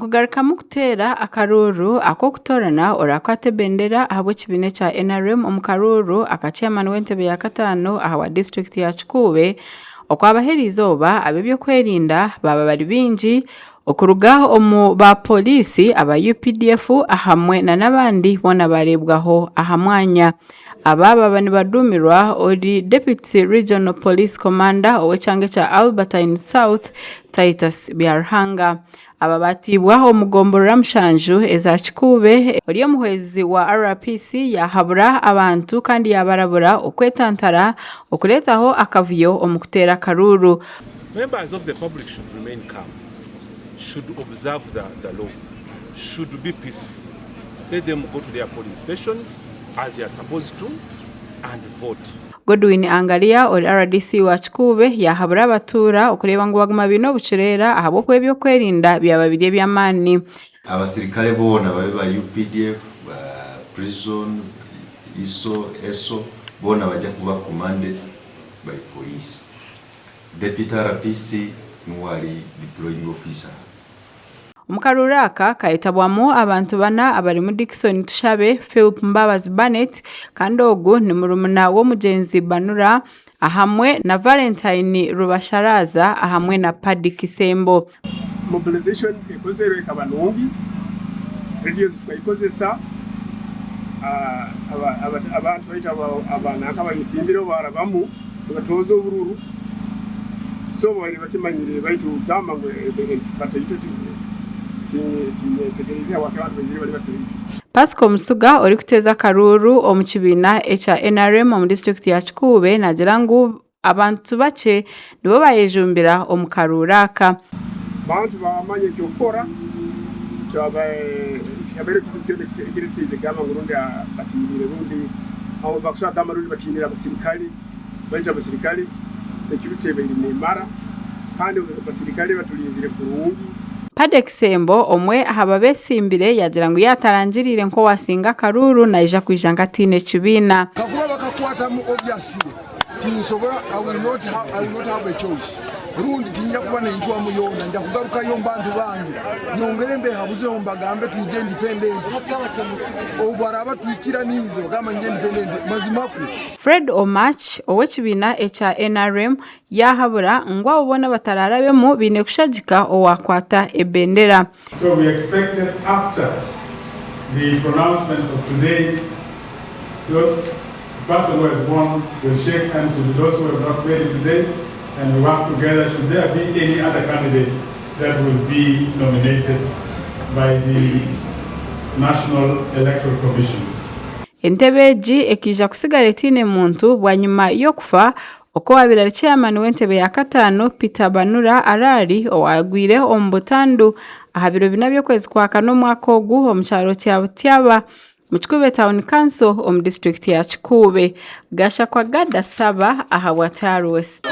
Nkugaruka mu kutera akaruru ako kutorana orakwate bendera ahabwe kibine cha NRM omu karuru akachairman w'entebe ya katano ahawa district ya Kikuube okwabaherizoba abebyo kwerinda baba bari bingi okurugaho omu ba polisi aba UPDF ahamwe na nabandi bona barebwaho ahamwanya ababa bani badumirwa ori Deputy Regional Police Commander owechange cha Albertine South Titus Byarhanga aba batibwaho omugomboro Ramshanju eza Kikuube ori omuhwezi wa RPC yahabura abantu kandi yabarabura okwetantara okuletaho akavuyo omukutera karuru. Members of the public should remain calm, should observe the law, should be peaceful. Let them go to their polling stations as they are supposed to and vote. Godwin Angalia ori RDC wa Kikuube yahabura abatura okureba ngo baguma bino bucerera ahabo kwebyo kwerinda byababiri by'amani. Abasirikale bona ba UPDF prison ESO bona bajya kuba commanded by police. Deputy RPC nuwali deploying officer. Omukaruraka kayitabwamo abantu bana abari mu Dickson Tushabe, Philip Mbabazi Bennett kandi ogu ni murumuna wo mugenzi Banura ahamwe na Valentine Rubasharaza ahamwe na Paddy Kisembo. Mobilization ikozere kabanongi radios twayikozesa abantu baita abana akabayisimbiro barabamu batozo bururu so bari bakimanyire baitu gamba ngo batayito Pasco Musuga ori kuteza karuru omu kibina echa NRM omu district ya Kikuube nagira ngu abantu bace nibo bayejumbira omu karuraka. Bantu bamanye cyokora cyabere kizikende kitize gamba ngurundi batinire rundi aho bakusha damarundi batinira abasirikali banje abasirikali security bari nemara kandi abasirikali batulinzire kurungi. Paddy Kisembo omwe ahaba besimbire yagira ngo yatarangirire nko wasinga karuru na ija kwijanga tine kibina kakuba bakakwata mu obviously tinsobora I will not have a choice rundi tinja kuba n'injwa muyona nja kugaruka yo mbantu bangi nyongere mbe habuzeho mbagambe tuje independent obaraba twikira nizo kama nje independent mazimaku. Fred Omach owekibina echa NRM yahabura ngwa ubona batararabemo bine kushagika owakwata ebendera. So we expected after the pronouncements of today those person who has won will shake hands with those who have not made it today and we work together. Should there be any other candidate that will be nominated by the National Electoral Commission. Entebeji ekija kusigara tine muntu bwanyuma yokufa oko wabirari chairman w'entebe ya katano Peter Banura arari owagwire ombutandu ahabiro binabyo kwezi kwa kano mwaka ogu omucharo tyaba mu Kikuube Town Council omu district ya Kikuube gasha kwa gada saba ahawa West.